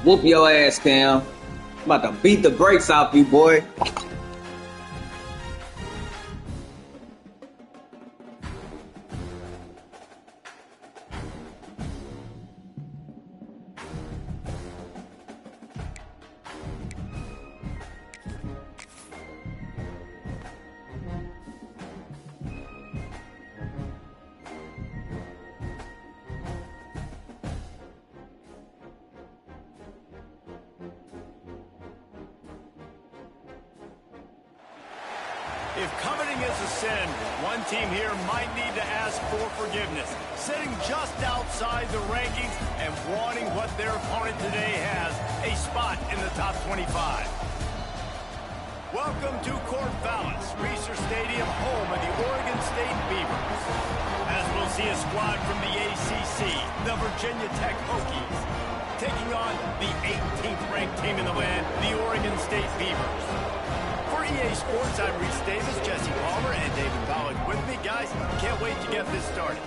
whoop your ass, Cam. I'm about to beat the brakes off you, boy. If coveting is a sin, one team here might need to ask for forgiveness, sitting just outside the rankings and wanting what their opponent today has, a spot in the top 25. Welcome to Corvallis, Reser Stadium, home of the Oregon State Beavers. As we'll see a squad from the ACC, the Virginia Tech Hokies, taking on the 18th ranked team in the land, the Oregon State Beavers. For EA Sports, I'm Reese Davis, Jesse Palmer, and David Pollack with me. Guys, can't wait to get this started.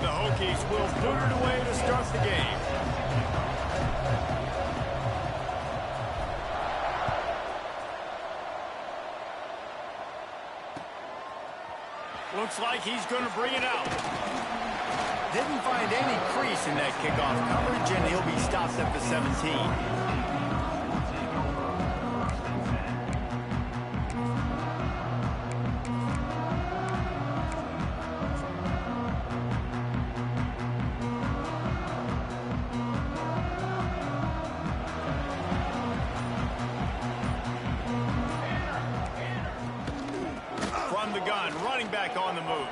The Hokies will boot it away to start the game. Looks like he's going to bring it out. Didn't find any crease in that kickoff coverage, and he'll be stopped at the 17. The gun, running back on the move.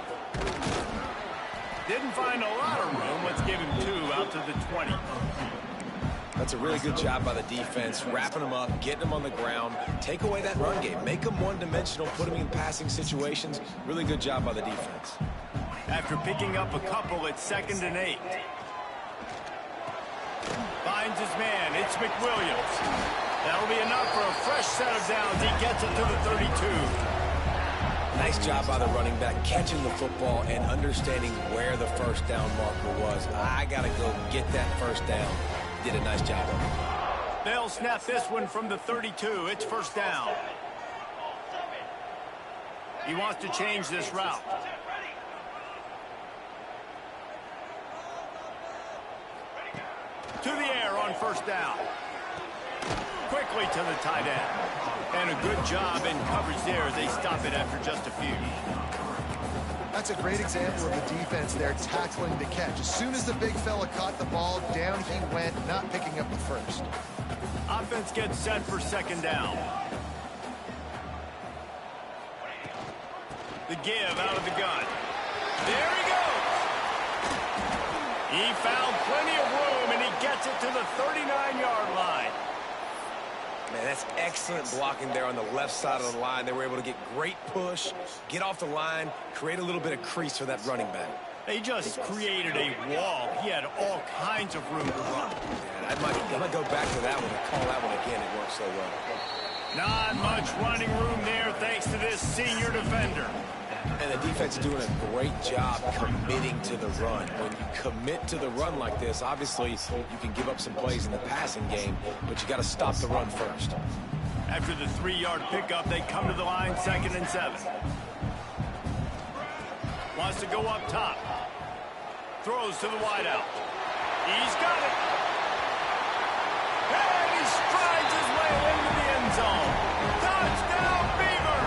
Didn't find a lot of room. Let's give him 2 out to the 20. That's a really good job by the defense, wrapping them up, getting them on the ground, take away that run game, make them one-dimensional, put them in passing situations. Really good job by the defense. After picking up a couple, it's 2nd and 8. Finds his man. It's McWilliams. That'll be enough for a fresh set of downs. He gets it to the 32. Nice job by the running back, catching the football and understanding where the first down marker was. I got to go get that first down. Did a nice job of it. They'll snap this one from the 32. It's 1st down. He wants to change this route. To the air on 1st down. Quickly to the tight end. And a good job in coverage there as they stop it after just a few. That's a great example of the defense there tackling the catch. As soon as the big fella caught the ball, down he went, not picking up the first. Offense gets set for 2nd down. The give out of the gun. There he goes. He found plenty of room, and he gets it to the 39-yard line. Man, that's excellent blocking there on the left side of the line. They were able to get great push, get off the line, create a little bit of crease for that running back. They just created a wall. He had all kinds of room to run. Man, I might go back to that one and call that one again. It worked so well. Not much running room there thanks to this senior defender. And the defense is doing a great job committing to the run. When you commit to the run like this, obviously you can give up some plays in the passing game, but you got to stop the run first. After the 3-yard pickup, they come to the line 2nd and 7. Wants to go up top. Throws to the wideout. He's got it. And he strides his way into the end zone. Touchdown, Beaver!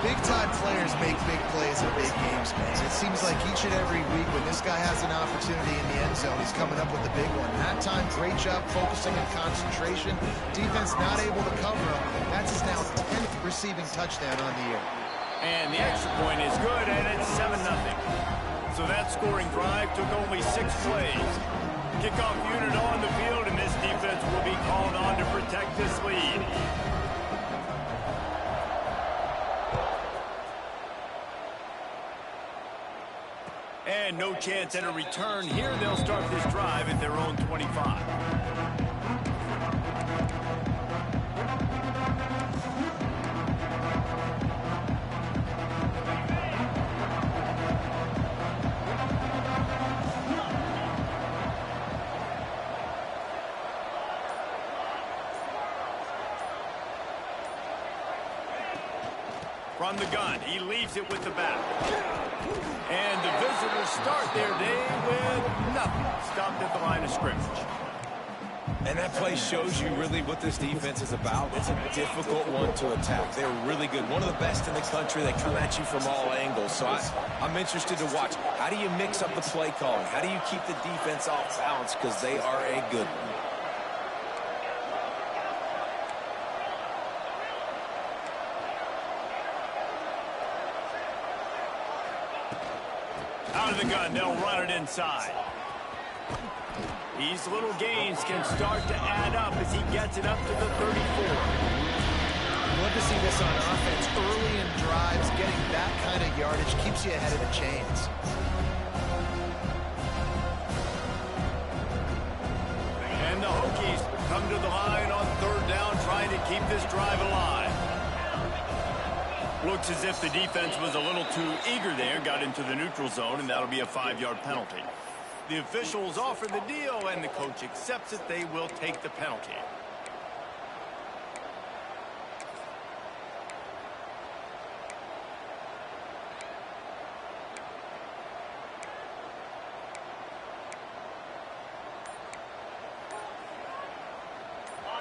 Big-time players make big plays in big games, man. It seems like each and every week when this guy has an opportunity in the end zone, he's coming up with a big one. That time, great job focusing and concentration. Defense not able to cover him. That's his now 10th receiving touchdown on the year. And the extra point is good, and it's 7-0. So that scoring drive took only 6 plays. Kickoff unit on the field, and this defense will be called on to protect this lead. And no chance at a return here. They'll start this drive at their own 25. from the gun. He leaves it with the back. And the visitors start their day with nothing. Stopped at the line of scrimmage. And that play shows you really what this defense is about. It's a difficult one to attack. They're really good. One of the best in the country. They come at you from all angles. So I'm interested to watch. How do you mix up the play calling? How do you keep the defense off balance? Because they are a good one. Out of the gun, they'll run it inside. These little gains can start to add up as he gets it up to the 34. Love to see this on offense. Early in drives, getting that kind of yardage keeps you ahead of the chains. And the Hokies come to the line on third down, trying to keep this drive alive. Looks as if the defense was a little too eager there, got into the neutral zone, and that'll be a 5-yard penalty. The officials offer the deal, and the coach accepts it. They will take the penalty.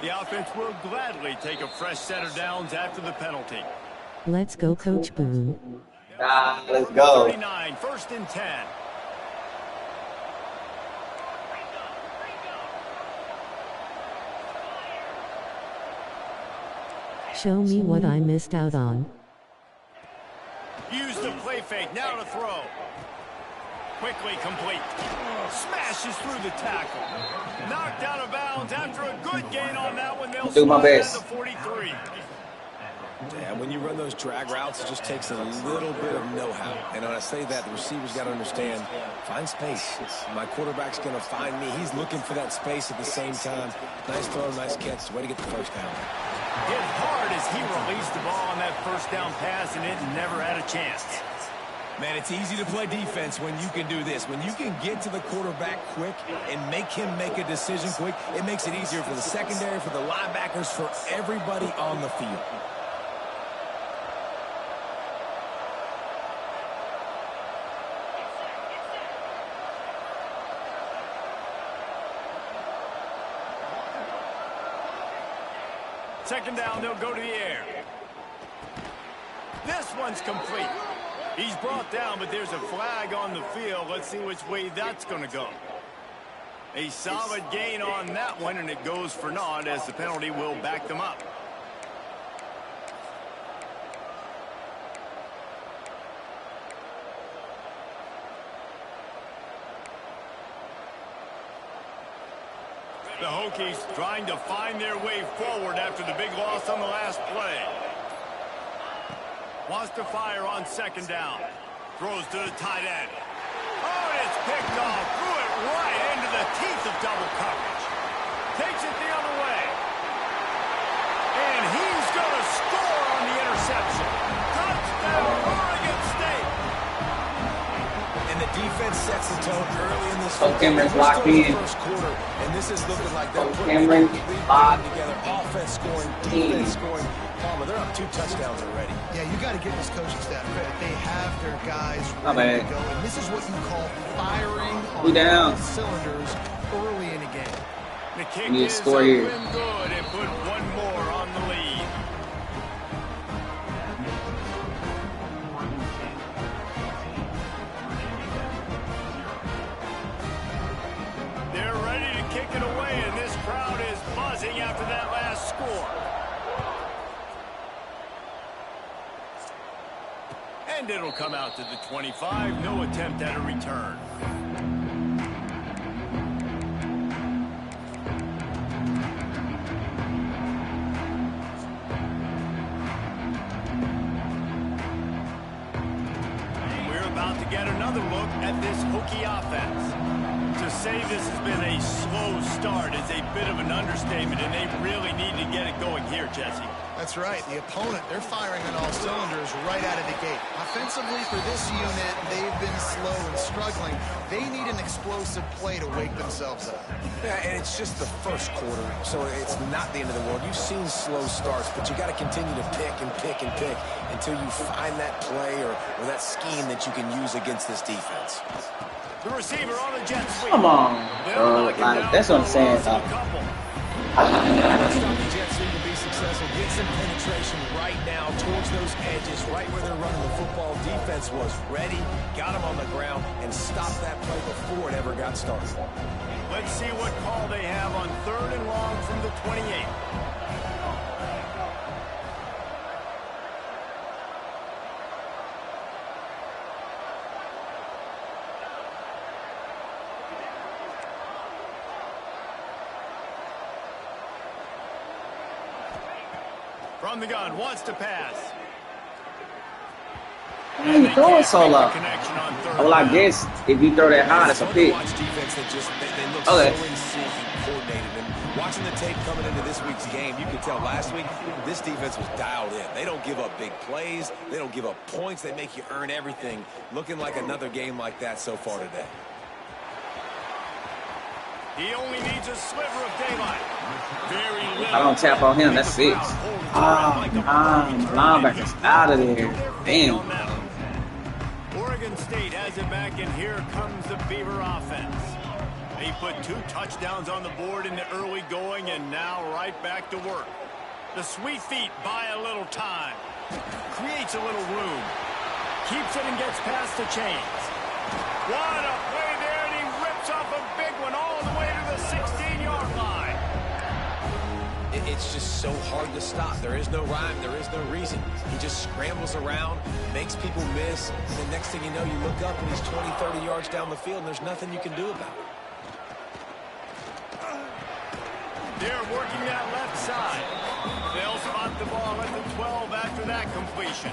The offense will gladly take a fresh set of downs after the penalty. Let's go, Coach Boo. Let's go. 39, 1st and 10. Show me what I missed out on. Use the play fake, now to throw. Quickly complete. Smashes through the tackle. Knocked out of bounds after a good gain on that one. They'll Do my best. the 43. Yeah, when you run those drag routes, it just takes a little bit of know-how. And when I say that, the receiver's got to understand, find space. My quarterback's going to find me. He's looking for that space at the same time. Nice throw, nice catch. Way to get the first down. Hit hard as he released the ball on that first down pass, and it never had a chance. Man, it's easy to play defense when you can do this. When you can get to the quarterback quick and make him make a decision quick, it makes it easier for the secondary, for the linebackers, for everybody on the field. Second down, they'll go to the air. This one's complete. He's brought down, but there's a flag on the field. Let's see which way that's going to go. A solid gain on that one, and it goes for naught as the penalty will back them up. The Hokies trying to find their way forward after the big loss on the last play. Wants to fire on second down. Throws to the tight end. Oh, and it's picked off. Threw it right into the teeth of double coverage. Takes it the other way. And he's going to score on the interception. Touchdown, Oregon State. And the defense sets the tone early in this Cameron's locked in. first quarter, and this is looking like they're putting Cameron locked together. Offense scoring, defense scoring. Palmer, they're up 2 touchdowns already. Yeah, you got to give this coaching staff credit. They have their guys Not ready to bad. go, and this is what you call firing We on down. all cylinders early in a game. The kick We need to is score up here. and good and put one more on the lead. They're ready to kick it away, and this crowd is buzzing after that last score. And it'll come out to the 25. No attempt at a return. We're about to get another look at this Hokie offense. To say this has been a slow start is a bit of an understatement, and they really need to get it going here, Jesse. That's right. The opponent, they're firing on all cylinders right out of the gate. Offensively, for this unit, they've been slow and struggling. They need an explosive play to wake themselves up. Yeah, and it's just the first quarter, so it's not the end of the world. You've seen slow starts, but you got to continue to pick and pick and pick until you find that play or that scheme that you can use against this defense. The receiver on the jet sweep. Come on, bro. Like, that's what I'm saying. Stop the jet sweep and be successful. Get some penetration right now towards those edges, right where they're running the football. Defense was ready, got them on the ground, and stopped that play before it ever got started. Let's see what call they have on 3rd and long from the 28. From the gun, wants to pass. Why are you throwing so low? Well, I guess if you throw that high, it's a pick. Okay. Watching the tape coming into this week's game, you could tell last week this defense was dialed in. They don't give up big plays. They don't give up points. They make you earn everything. Looking like another game like that so far today. He only needs a sliver of daylight. I don't tap on him. That's 6. Linebacker's out of there. Damn. Oregon State has it back, and here comes the Beaver offense. They put 2 touchdowns on the board in the early going, and now right back to work. The sweet feet buy a little time. Creates a little room. Keeps it and gets past the chains. What a play there, and he rips off a big one all the way to the 16-yard line. It's just so hard to stop. There is no rhyme. There is no reason. He just scrambles around, makes people miss, and the next thing you know, you look up and he's 20, 30 yards down the field, and there's nothing you can do about it. They're working that left side. They'll spot the ball at the 12 after that completion.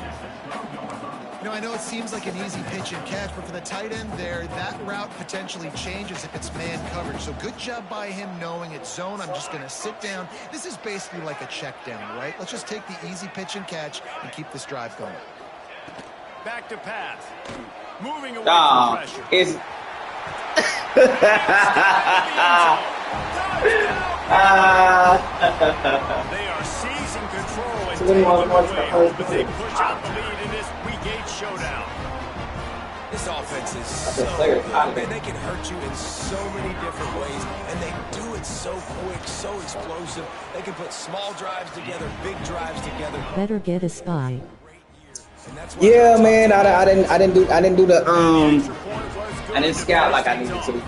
You know, I know it seems like an easy pitch and catch, but for the tight end there, that route potentially changes if it's man coverage. So good job by him knowing it's zone. I'm just going to sit down. This is basically like a check down, right? Let's just take the easy pitch and catch and keep this drive going. Back to pass. Moving away from pressure. It's... They are seizing control and taking away, but they push out the lead in this Week 8 showdown. This offense is so good. They can hurt you in so many different ways, and they do it so quick, so explosive. They can put small drives together, big drives together. Better get a spy. Yeah, man. I didn't do the I didn't scout like I needed to.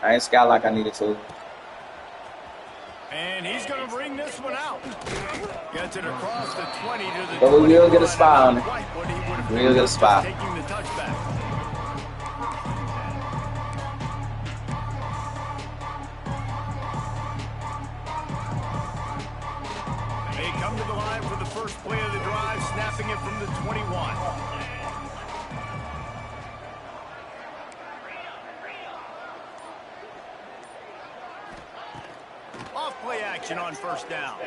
I didn't scout like I needed to. And he's going to bring this one out. Gets it across the 20 to the But we will get a spy on it. We will get a spy. Taking the touchback. They come to the line for the first play of the drive, snapping it from the 21. Off-play action on first down.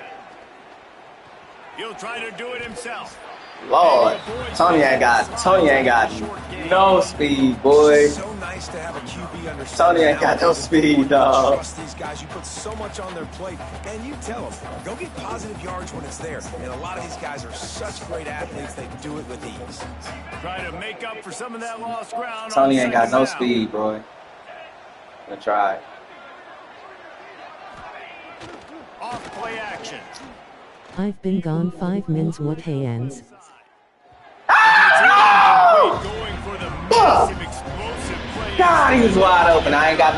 He'll try to do it himself. Lord, Tony ain't got no speed, boy. So nice to have a QB understand. Tony ain't got no speed, dog. Trust these guys. You put so much on their plate, and you tell them, go get positive yards when it's there. And a lot of these guys are such great athletes, they do it with ease. Try to make up for some of that lost ground. Tony ain't got no speed, bro. I'm gonna try. Off-play action. I've been gone 5 minutes. What hands? Going for the massive explosive play. God, he was wide open. He ain't got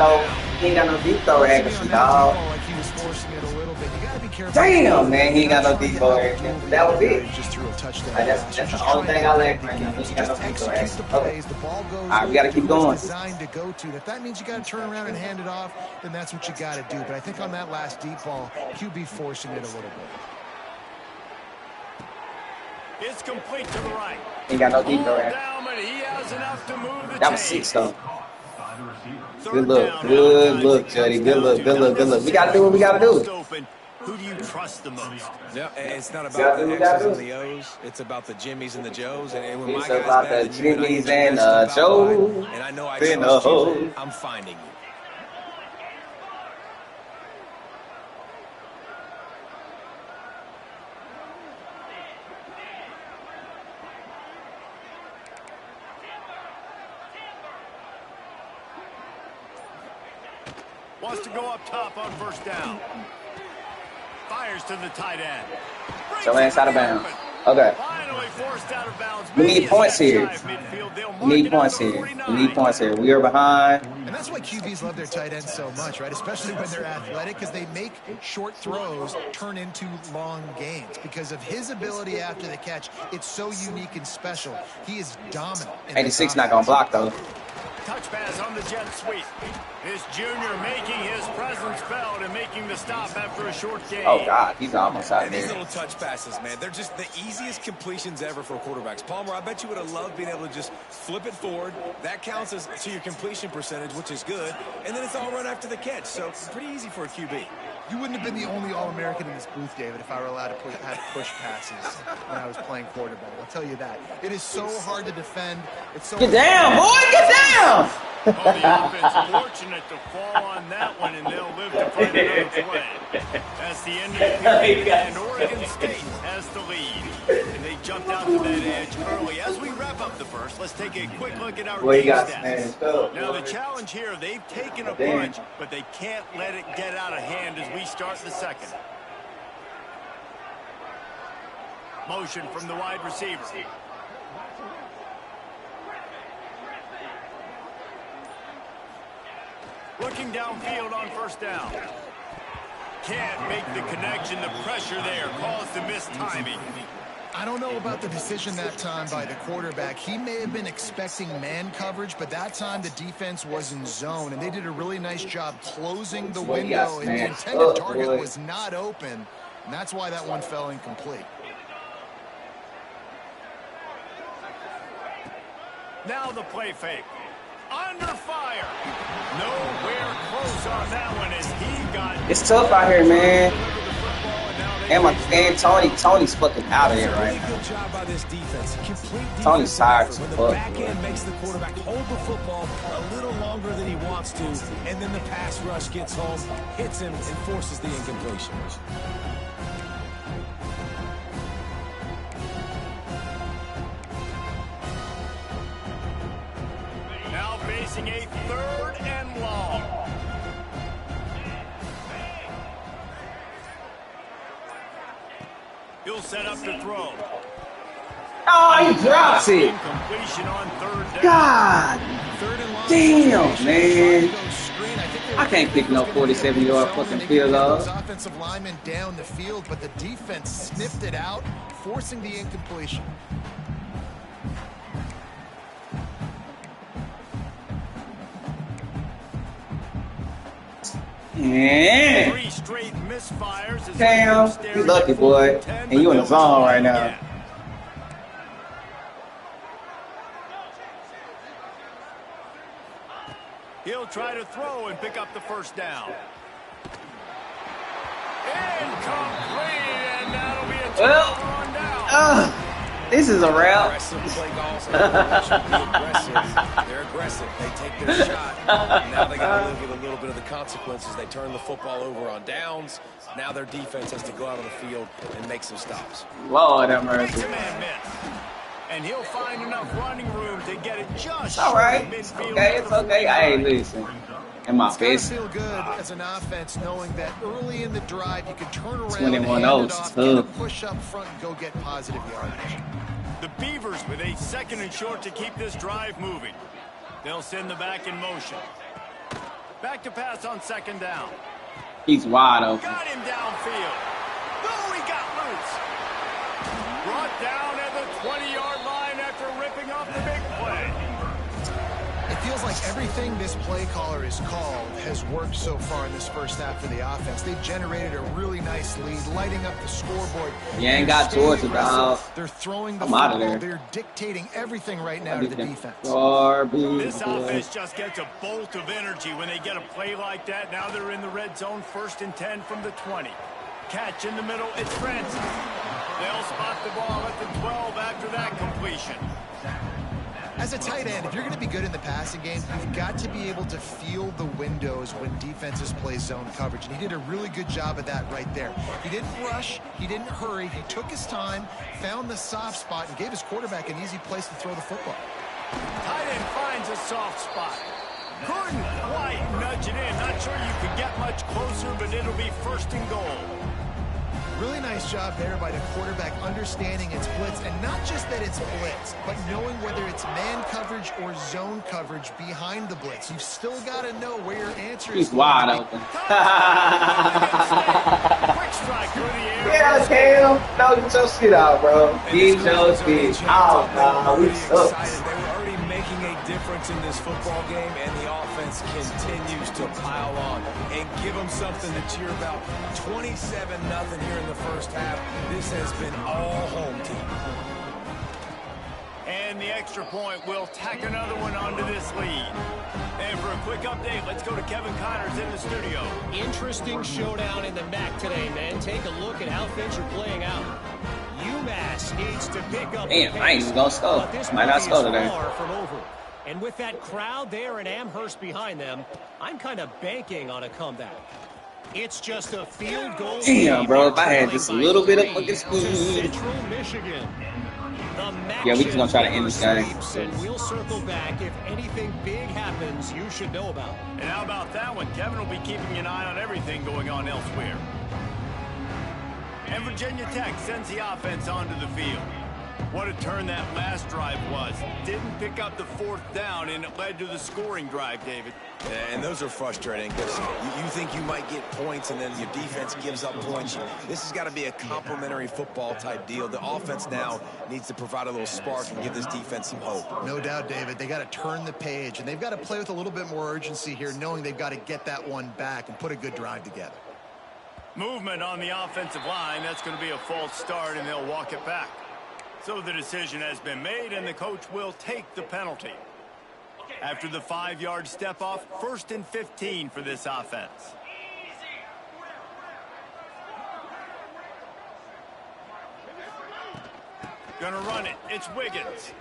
no deep throw accuracy, dog. Damn, man, he ain't got no deep throw accuracy. That was it. That's the only thing I like right now. He got no deep throw accuracy. Okay. All right, we got to keep going. Designed to go to. If that means you got to turn around and hand it off, then that's what you got to do. But I think on that last deep ball, QB forcing it a little bit. It's complete to the right. He ain't got no deep throw accuracy. Down, but he has enough to move the That was chains. 6, though. Good look. Good look, Jody. Good look. Good look. Good look. We got to do what we got to do. Who do you trust the most? No, it's not about the X's and the O's. It's about the Jimmies and the Joes. And when It's my guys about better the than you, and I Jimmies get you and messed up the out wide, Joes. and I know I Been trust a you, hoe. I'm finding you. Wants to go up top on first down. Fires to the tight end. So inside of bounds. Okay. Finally forced out of bounds. We need points here. We need Need points here. We need points here. We are behind. And that's why QBs love their tight ends so much, right? Especially when they're athletic, because they make short throws turn into long gains. Because of his ability after the catch, it's so unique and special. He is dominant. 86 not going to block, though. Touch pass on the jet sweep. This junior making his presence felt and making the stop after a short gain. Oh, God. He's almost out And these there. little touch passes, man, they're just the easiest completions ever for quarterbacks. Palmer, I bet you would have loved being able to just flip it forward. That counts as to your completion percentage, which is good. And then it's all run after the catch. So it's pretty easy for a QB. You wouldn't have been the only All-American in this booth, David, if I were allowed to push passes when I was playing quarterback. I'll tell you that. It is so hard to defend. It's so Get down, boy. Get down. Oh, the offense fortunate to fall on that one, and they'll live to find another play. That's the end of the period, and Oregon State has the lead. And they jumped out to that edge early. As we wrap up the first, let's take a quick look at our game stats. Now, the challenge here, they've taken a punch, but they can't let it get out of hand as we start the second. Motion from the wide receiver. Looking downfield on first down. Can't make the connection. The pressure there caused the missed timing. I don't know about the decision that time by the quarterback. He may have been expecting man coverage, but that time the defense was in zone, and they did a really nice job closing the window, and the intended target was not open, and that's why that one fell incomplete. Now the play fake. Under fire. Nowhere close on that one as he got... It's tough out here, man. And Tony's fucking out of here right now. Good job by this defense. Complete defense. Tony's tired as When the fuck, back bro. end makes the quarterback hold the football a little longer than he wants to, and then the pass rush gets home, hits him, and forces the incompletion. Now facing a 3rd and long. He'll set up to throw. Oh, he drops it. Incompletion on 3rd down. God Third and long damn, situation. man. Goes screen. I think they I can't pick no 47-yard fucking field those goal. offensive linemen down the field, but the defense sniffed it out, forcing the incompletion. Yeah. 3 straight misfires. as Damn, they you stare lucky, at boy. 4th and 10, And you but in the they'll zone try right now. again. He'll try to throw and pick up the first down. Incomplete, and that'll be a turnover on down. This is a wrap. Aggressive play calls. Should be aggressive. They're aggressive. They take their shot. Now they got to live with a little bit of the consequences. They turn the football over on downs. Now their defense has to go out on the field and make some stops. Lord have Makes mercy. a man miss. And he'll find enough running room to get it just All right. short of midfield Okay, to it's the okay. 49. Hey, listen. In my It's got to face. feel good as an offense knowing that early in the drive you can turn around 21-0 and hand it is off, get a tough. push up front and go get positive yardage. The Beavers with a 2nd and short to keep this drive moving. They'll send the back in motion. Back to pass on 2nd down. He's wide open. Got him downfield. Oh, he got loose. Brought down at the 20-yard line after ripping off the big play. It's feels like everything this play caller has called has worked so far in this first half for the offense. They've generated a really nice lead, lighting up the scoreboard. You ain't got towards it, dog. They're throwing the I'm out football. of there. They're dictating everything right now to the defense. This offense just gets a bolt of energy when they get a play like that. Now they're in the red zone, 1st and 10 from the 20. Catch in the middle, it's Francis. They'll spot the ball at the 12 after that completion. As a tight end, if you're going to be good in the passing game, you've got to be able to feel the windows when defenses play zone coverage. And he did a really good job of that right there. He didn't rush. He didn't hurry. He took his time, found the soft spot, and gave his quarterback an easy place to throw the football. Tight end finds a soft spot. Couldn't quite nudge it in. Not sure you could get much closer, but it'll be 1st and goal. Really nice job there by the quarterback understanding it's blitz, and not just that it's blitz, but knowing whether it's man coverage or zone coverage behind the blitz. You've still got to know where your answer is. He's wide open. Quick strike through the air. Yeah, Cam. No, get your shit out, bro. Get your shit out. We suck. They were already making a difference in this football game, and the offense continues to pile on and give them something to cheer about. 27-0 here in the first half. This has been all home team. And the extra point will tack another one onto this lead. And for a quick update, let's go to Kevin Connors in the studio. Interesting showdown in the MAC today, man. Take a look at how things are playing out. UMass needs to pick up. Damn, I ain't even gonna score. Might not score today. From over. And with that crowd there in Amherst behind them, I'm kind of banking on a comeback. It's just a field goal. Damn, bro, if I had just a little bit of fucking speed. Central Michigan. Yeah, we just gonna try to end this game. And we'll circle back if anything big happens you should know about. And how about that one? Kevin will be keeping an eye on everything going on elsewhere. And Virginia Tech sends the offense onto the field. What a turn that last drive was. Didn't pick up the 4th down, and it led to the scoring drive, David. And those are frustrating because you think you might get points and then your defense gives up points. This has got to be a complementary football type deal. The offense now needs to provide a little spark and give this defense some hope. No doubt, David. They got to turn the page, and they've got to play with a little bit more urgency here, knowing they've got to get that one back and put a good drive together. Movement on the offensive line. That's going to be a false start, and they'll walk it back. So the decision has been made, and the coach will take the penalty. After the 5-yard step off, 1st and 15 for this offense. Gonna run it. It's Wiggins.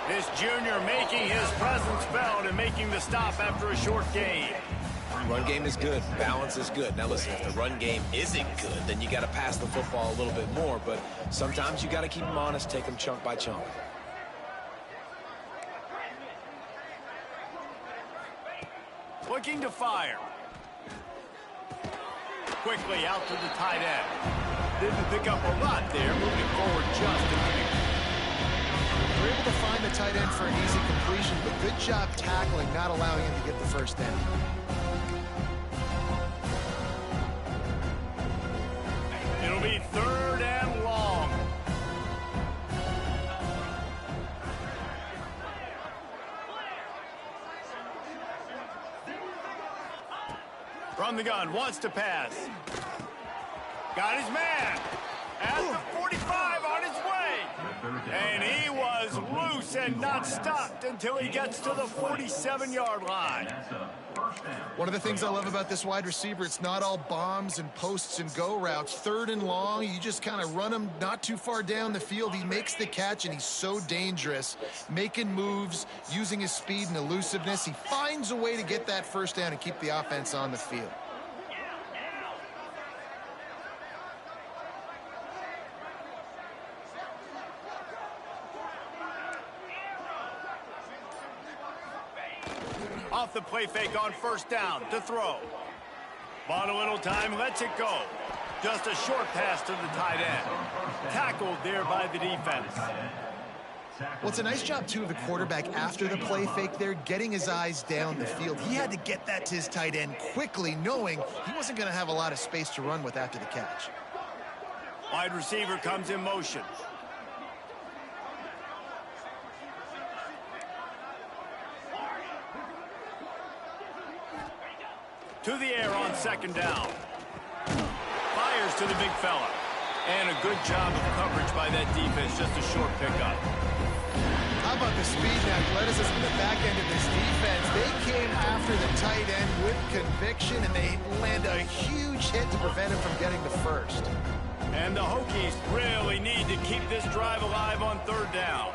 This junior making his presence felt and making the stop after a short gain. Run game is good. Balance is good. Now listen, if the run game isn't good, then you got to pass the football a little bit more. But sometimes you got to keep them honest, take them chunk by chunk. Looking to fire. Quickly out to the tight end. Didn't pick up a lot there. Moving forward just a bit. They're able to find the tight end for an easy completion, but good job tackling, not allowing him to get the first down. It'll be 3rd and long. From the gun, wants to pass. Got his man. At the 45 on his way. And he was loose and not stopped until he gets to the 47-yard line. One of the things I love about this wide receiver, it's not all bombs and posts and go routes. 3rd and long, you just kind of run him not too far down the field. He makes the catch, and he's so dangerous, making moves, using his speed and elusiveness. He finds a way to get that first down and keep the offense on the field. Off the play fake on 1st down to throw. Bought a little time, lets it go. Just a short pass to the tight end. Tackled there by the defense. Well, it's a nice job, too, of the quarterback after the play fake there, getting his eyes down the field. He had to get that to his tight end quickly, knowing he wasn't going to have a lot of space to run with after the catch. Wide receiver comes in To the air on second down. Fires to the big fella. And a good job of coverage by that defense. Just a short pickup. How about the speed and athleticism in the back end of this defense? They came after the tight end with conviction, and they land a huge hit to prevent him from getting the first. And the Hokies really need to keep this drive alive on third down.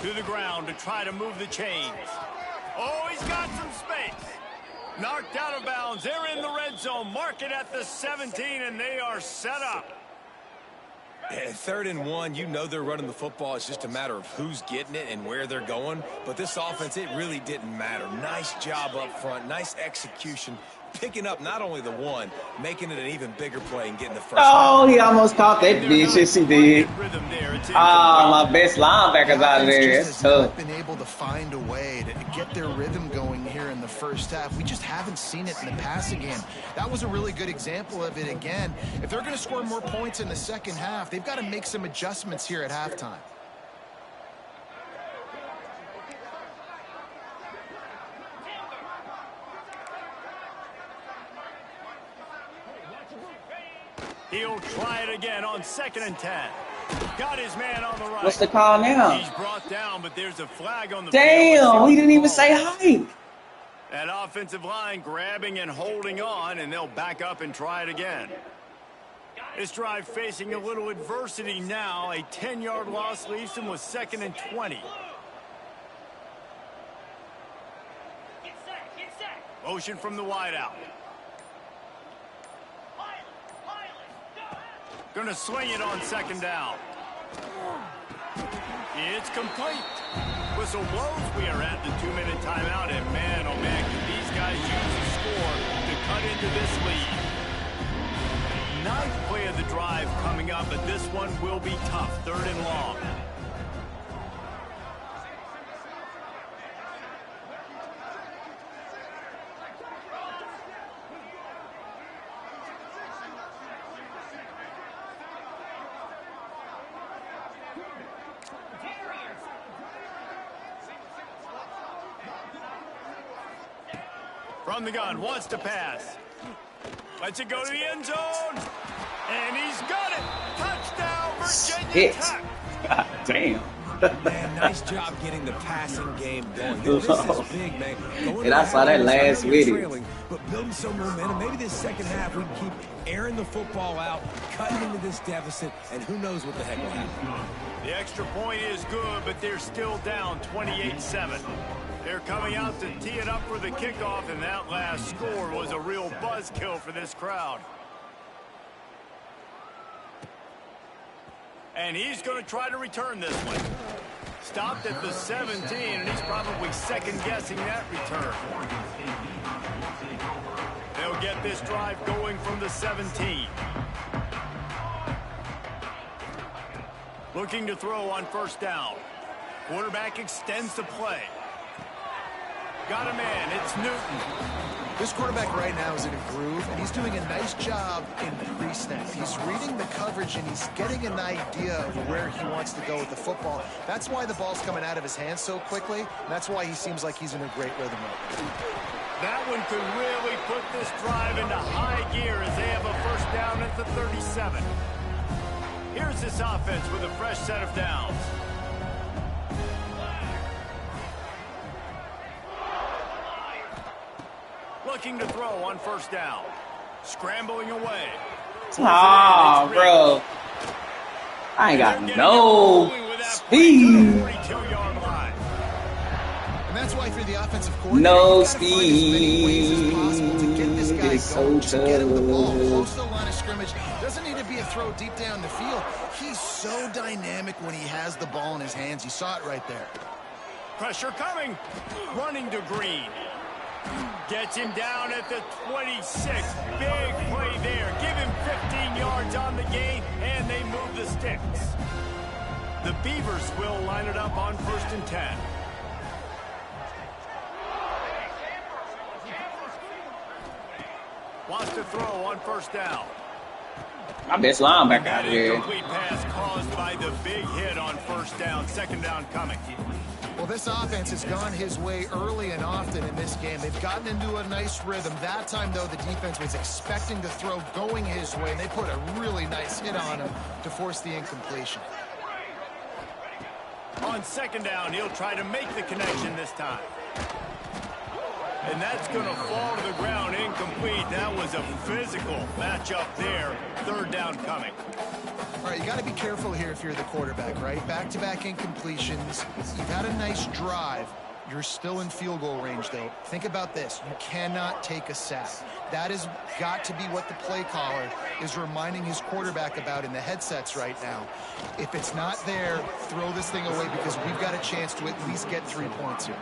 To the ground to try to move the chains. Oh, he's got some space. Knocked out of bounds. They're in the red zone. Mark it at the 17, and they are set up. Yeah, 3rd and 1, you know they're running the football. It's just a matter of who's getting it and where they're going. But this offense, it really didn't matter. Nice job up front, nice execution, picking up not only the one, making it an even bigger play and getting the first. Oh, he almost caught that bitch. Yes, he did. Ah, my best linebackers out of there. It's tough. Been able to find a way to get their rhythm going here in the first half. We just haven't seen it in the passing game. That was a really good example of it again. If they're going to score more points in the second half, they've got to make some adjustments here at halftime. He'll try it again on 2nd and 10. Got his man on the right. What's the call now? He's brought down, but there's a flag on the Damn, he didn't even say hi. That offensive line grabbing and holding on, and they'll back up and try it again. This drive facing a little adversity now. A 10-yard loss leaves him with 2nd and 20. Motion from the wideout. Gonna swing it on 2nd down. It's complete. Whistle blows. We are at the 2-minute timeout, and man, oh man, can these guys use a score to cut into this lead. 9th play of the drive coming up, but this one will be tough. 3rd and long. From the gun, wants to pass. Lets it go to the end zone. And he's got it. Touchdown, Virginia Tech. God damn. Man, nice job getting the passing game going. This is big, man. And I saw that last video. But building some momentum. Maybe this second half we can keep airing the football out, cutting into this deficit, and who knows what the heck will happen. The extra point is good, but they're still down 28-7. They're coming out to tee it up for the kickoff, and that last score was a real buzzkill for this crowd. And he's going to try to return this one. Stopped at the 17, and he's probably second-guessing that return. They'll get this drive going from the 17. Looking to throw on 1st down. Quarterback extends the play. Got a man. It's Newton. This quarterback right now is in a groove, and he's doing a nice job in pre-snap. He's reading the coverage, and he's getting an idea of where he wants to go with the football. That's why the ball's coming out of his hands so quickly, and that's why he seems like he's in a great rhythm right now. That one could really put this drive into high gear as they have a 1st down at the 37. Here's this offense with a fresh set of downs. Looking to throw on 1st down. Scrambling away. Oh, bro. I ain't got no speed. And that's why for the offensive coordinator, No speed. speed. To get this guy It's going, so to get him the ball tough. close to the line of scrimmage. Doesn't need to be a throw deep down the field. He's so dynamic when he has the ball in his hands. You saw it right there. Pressure coming. Running to Green. Gets him down at the 26. Big play there. Give him 15 yards on the gain, and they move the sticks. The Beavers will line it up on 1st and 10. Wants to throw on 1st down. My best linebacker out That here. incomplete pass caused by the big hit on 1st down. 2nd down coming. Well, this offense has gone his way early and often in this game. They've gotten into a nice rhythm. That time, though, the defense was expecting the throw going his way, and they put a really nice hit on him to force the incompletion. On second down, he'll try to make the connection this time. And that's going to fall to the ground incomplete. That was a physical matchup there. Third down coming. All right, you got to be careful here if you're the quarterback, right? Back-to-back incompletions. You've had a nice drive. You're still in field goal range, though. Think about this. You cannot take a sack. That has got to be what the play caller is reminding his quarterback about in the headsets right now. If it's not there, throw this thing away because we've got a chance to at least get 3 points here.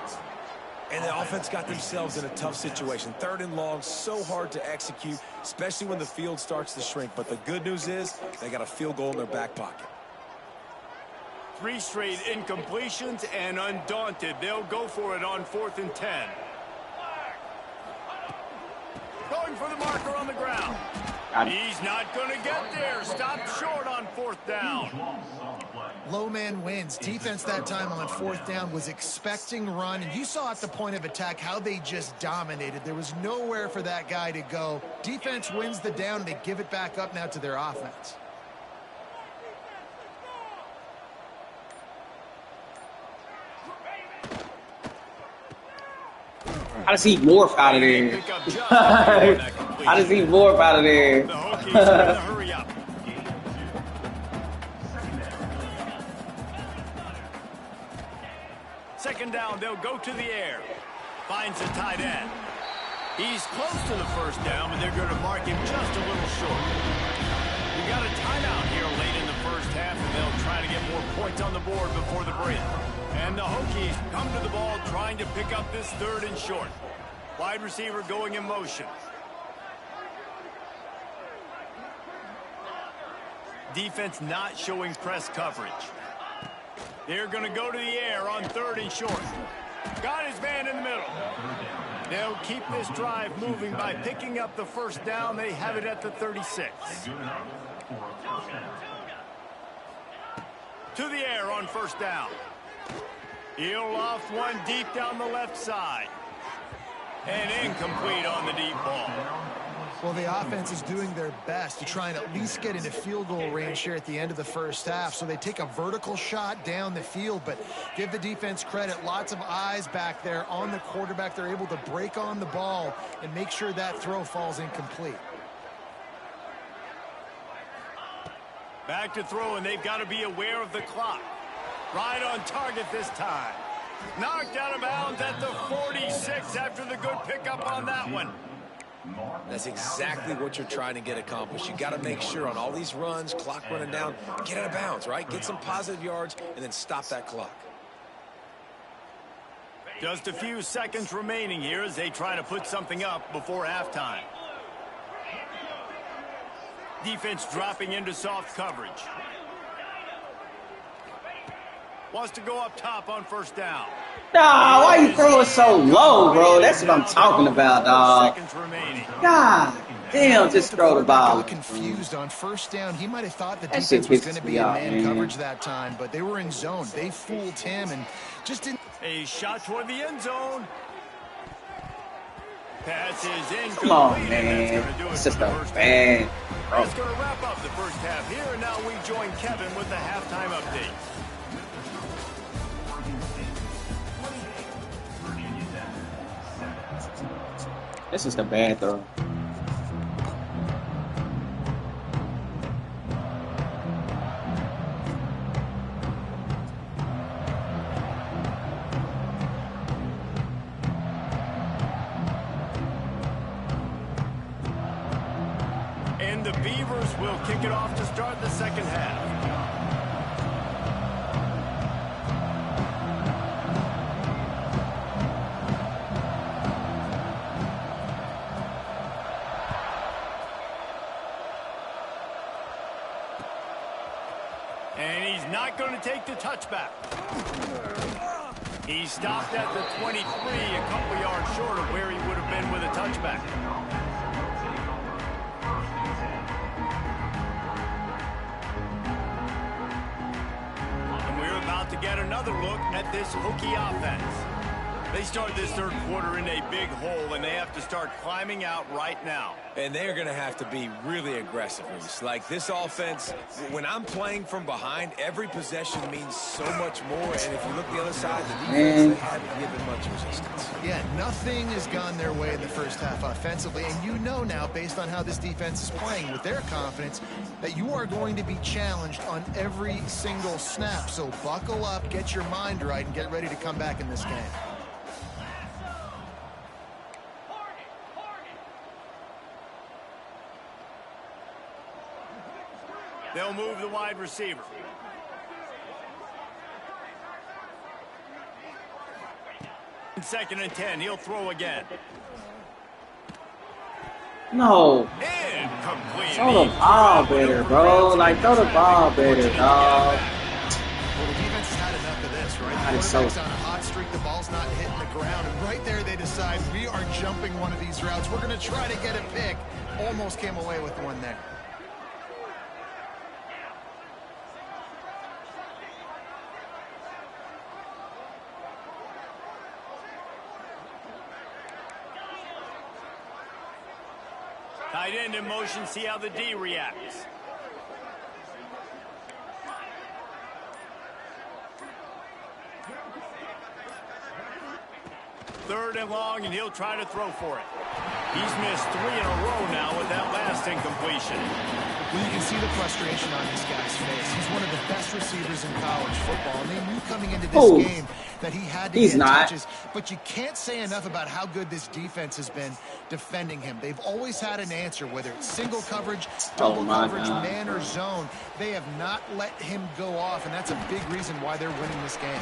And the offense got themselves in a tough situation. Third and long, so hard to execute, especially when the field starts to shrink. But the good news is they got a field goal in their back pocket. 3 straight incompletions, and undaunted, they'll go for it on 4th and 10. Going for the marker on the ground. He's not going to get there. Stopped short on 4th down. Low man wins. Defense that time on 4th down was expecting run, and you saw at the point of attack how they just dominated. There was nowhere for that guy to go. Defense wins the down. They give it back up now to their offense. I just see Morph out of there. I just see Morph out of there. The Hokies are going to hurry up. Second down, they'll go to the air. Finds a tight end. He's close to the first down, but they're going to mark him just a little short. We got a timeout here late in the first half, and they'll try to get more points on the board before the break. And the Hokies come to the ball trying to pick up this 3rd and short. Wide receiver going in motion. Defense not showing press coverage. They're going to go to the air on 3rd and short. Got his man in the middle. They'll keep this drive moving by picking up the first down. They have it at the 36. To the air on 1st down. He'll loft one deep down the left side. And incomplete on the deep ball. Well, the offense is doing their best to try and at least get into field goal range here at the end of the first half. So they take a vertical shot down the field, but give the defense credit. Lots of eyes back there on the quarterback. They're able to break on the ball and make sure that throw falls incomplete. Back to throw, and they've got to be aware of the clock. Right on target this time. Knocked out of bounds at the 46 after the good pickup on that one. That's exactly what you're trying to get accomplished. You got to make sure on all these runs, clock running down, get out of bounds, right? Get some positive yards and then stop that clock. Just a few seconds remaining here as they try to put something up before halftime. Defense dropping into soft coverage. Wants to go up top on 1st down. Nah, why you throwing so low, bro? That's what I'm talking about, dog. Seconds remaining. God damn, just throw the ball. Confused on 1st down. He might have thought the That defense shit was going to pisses be me in off, man man. coverage that time, but they were in zone. They fooled him and just didn't. A shot toward the end zone. Pass is incomplete. Come on, and man. that's gonna do it It's for just the a first half. bad, bro. That's going to wrap up the first half here, and now we join Kevin with the halftime update. This is the bad throw. And the Beavers will kick it off to start the second half. And he's not going to take the touchback. He stopped at the 23, a couple yards short of where he would have been with a touchback. And we're about to get another look at this Hokie offense. They start this third quarter in a big hole, and they have to start climbing out right now. And they're going to have to be really aggressive, Reese. Like, this offense, when I'm playing from behind, every possession means so much more. And if you look the other side, the defense, they haven't given much resistance. Yeah, nothing has gone their way in the first half offensively. And you know now, based on how this defense is playing with their confidence, that you are going to be challenged on every single snap. So buckle up, get your mind right, and get ready to come back in this game. They'll move the wide receiver. Second and 10. He'll throw again. No. Incomplete. Throw the ball better, bro. Like, throw the ball better, dog. Well, the defense has had enough of this, right? The quarterback's on a hot streak. The ball's not hitting the ground. And right there, they decide we are jumping one of these routes. We're going to try to get a pick. Almost came away with one there. Tight end in motion, see how the D reacts. Third and long, and he'll try to throw for it. He's missed 3 in a row now with that last incompletion. Well, you can see the frustration on this guy's face. He's one of the best receivers in college football, and they knew coming into this game that he had to get touches. But you can't say enough about how good this defense has been defending him. They've always had an answer, whether it's single coverage, double coverage, man or zone. They have not let him go off, and that's a big reason why they're winning this game.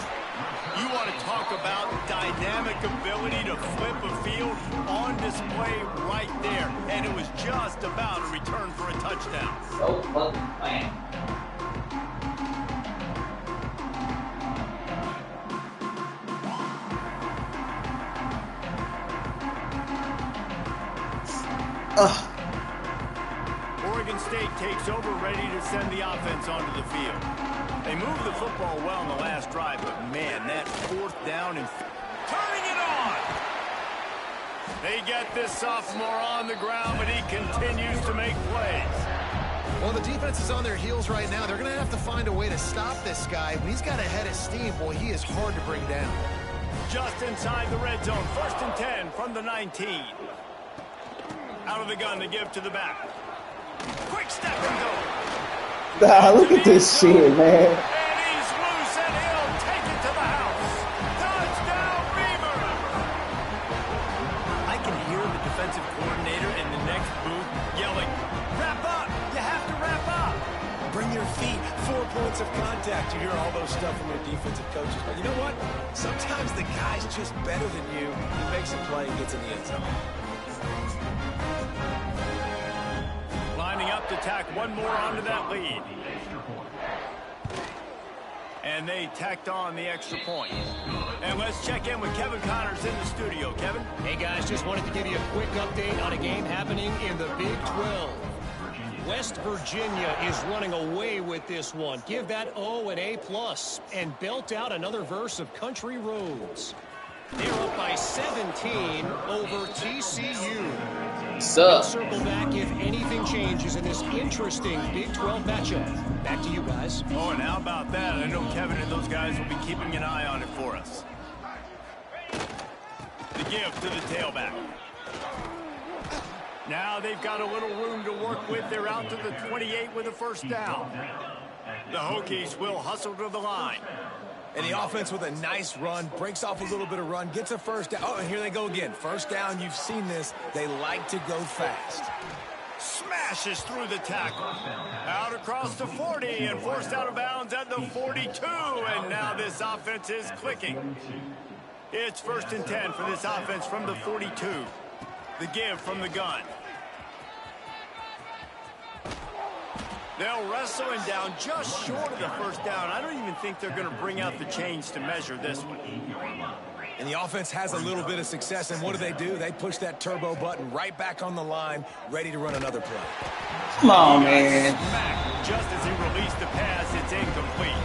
You want to talk about dynamic ability to flip a field on display right there. And it was just about a return for a touchdown. So fucking man. Oregon State takes over, ready to send the offense onto the field. They moved the football well in the last drive, but man, that fourth down and turning it on. They get this sophomore on the ground, but he continues to make plays. Well, the defense is on their heels right now. They're going to have to find a way to stop this guy. When he's got a head of steam, boy, he is hard to bring down. Just inside the red zone, 1st and 10 from the 19. Out of the gun to give to the back. Quick step and go. Nah, look at this shit, man. And he's loose, and he'll take it to the house. Touchdown, Beaver! I can hear the defensive coordinator in the next booth yelling, "Wrap up! You have to wrap up!" Bring your feet, 4 points of contact. You hear all those stuff from your defensive coaches. But you know what? Sometimes the guy's just better than you. He makes a play and gets in the end zone. Lining up to tack one more onto that lead. And they tacked on the extra point. And let's check in with Kevin Connors in the studio. Kevin? Hey, guys, just wanted to give you a quick update on a game happening in the Big 12. West Virginia is running away with this one. Give that O an A+, and belt out another verse of Country Roads. They're up by 17 over TCU. We'll circle back if anything changes in this interesting Big 12 matchup. Back to you guys. Oh, and how about that? I know Kevin and those guys will be keeping an eye on it for us. The give to the tailback. Now they've got a little room to work with. They're out to the 28 with a first down. The Hokies will hustle to the line. And the offense with a nice run, breaks off a little bit of run, gets a first down. Oh, and here they go again. First down, you've seen this. They like to go fast. Smashes through the tackle. Out across the 40 and forced out of bounds at the 42. And now this offense is clicking. It's 1st and 10 for this offense from the 42. The give from the gun. They'll wrestle him down just short of the first down. I don't even think they're going to bring out the chains to measure this one. And the offense has a little bit of success, and what do? They push that turbo button right back on the line, ready to run another play. Come on, man. Just as he released the pass, it's incomplete.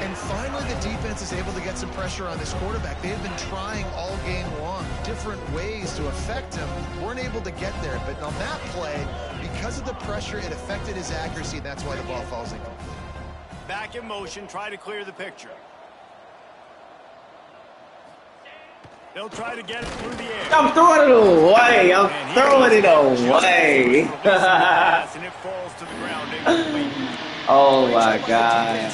And finally, like the defense is able to get some pressure on this quarterback. They've been trying all game long different ways to affect him. Weren't able to get there. But on that play, because of the pressure, it affected his accuracy. That's why the ball falls incomplete. Back in motion, try to clear the picture. They'll try to get it through the air. I'm throwing it away. I'm throwing it away. And it falls to the ground. Oh my God.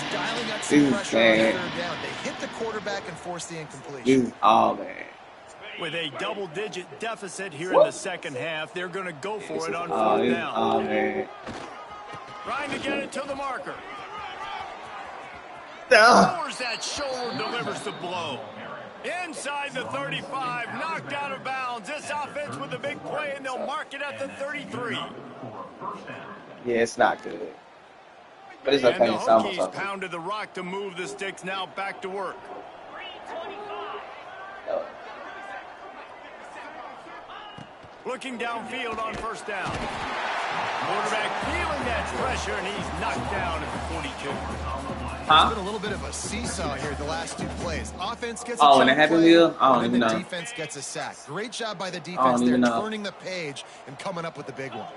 Dude, man. They hit the quarterback and force the incompletion. Dude, oh man. With a double-digit deficit here in the second half, they're going to go for it on fourth down. Oh man. Trying to get it to the marker. No. Lowers that shoulder, delivers the blow. Inside the 35, knocked out of bounds. This offense with a big play, and they'll mark it at the 33. Yeah, it's not good. But it's And okay. the It's almost Hokies okay. pounded the rock to move the sticks. Now back to work. Looking downfield on first down. Quarterback feeling that pressure, and he's knocked down at the 42. It's been a little bit of a seesaw here the last two plays. Offense gets a Oh, and chunk it happened, play, Will? I don't and even the know. defense gets a sack. Great job by the I defense don't there, even know. turning the page and coming up with the big one.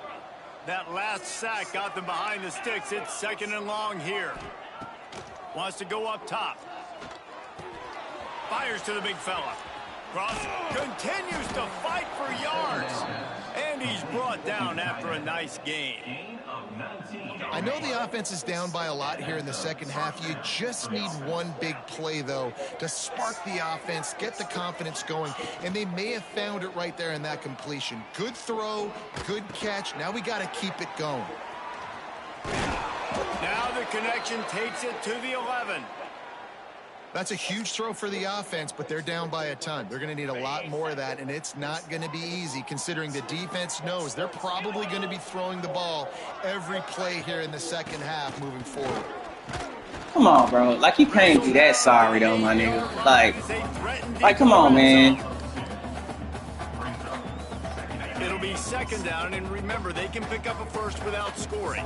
That last sack got them behind the sticks. It's second and long here. Wants to go up top. Fires to the big fella. Cross continues to fight for yards. And he's brought down after a nice gain. I know the offense is down by a lot here in the second half. You just need one big play, though, to spark the offense, get the confidence going, and they may have found it right there in that completion. Good throw, good catch. Now we got to keep it going. Now the connection takes it to the 11. That's a huge throw for the offense, but they're down by a ton. They're going to need a lot more of that, and it's not going to be easy considering the defense knows they're probably going to be throwing the ball every play here in the second half moving forward. Come on, bro. Like, you can't be that sorry, though, my nigga. Like, come on, man. It'll be second down, and remember, they can pick up a first without scoring.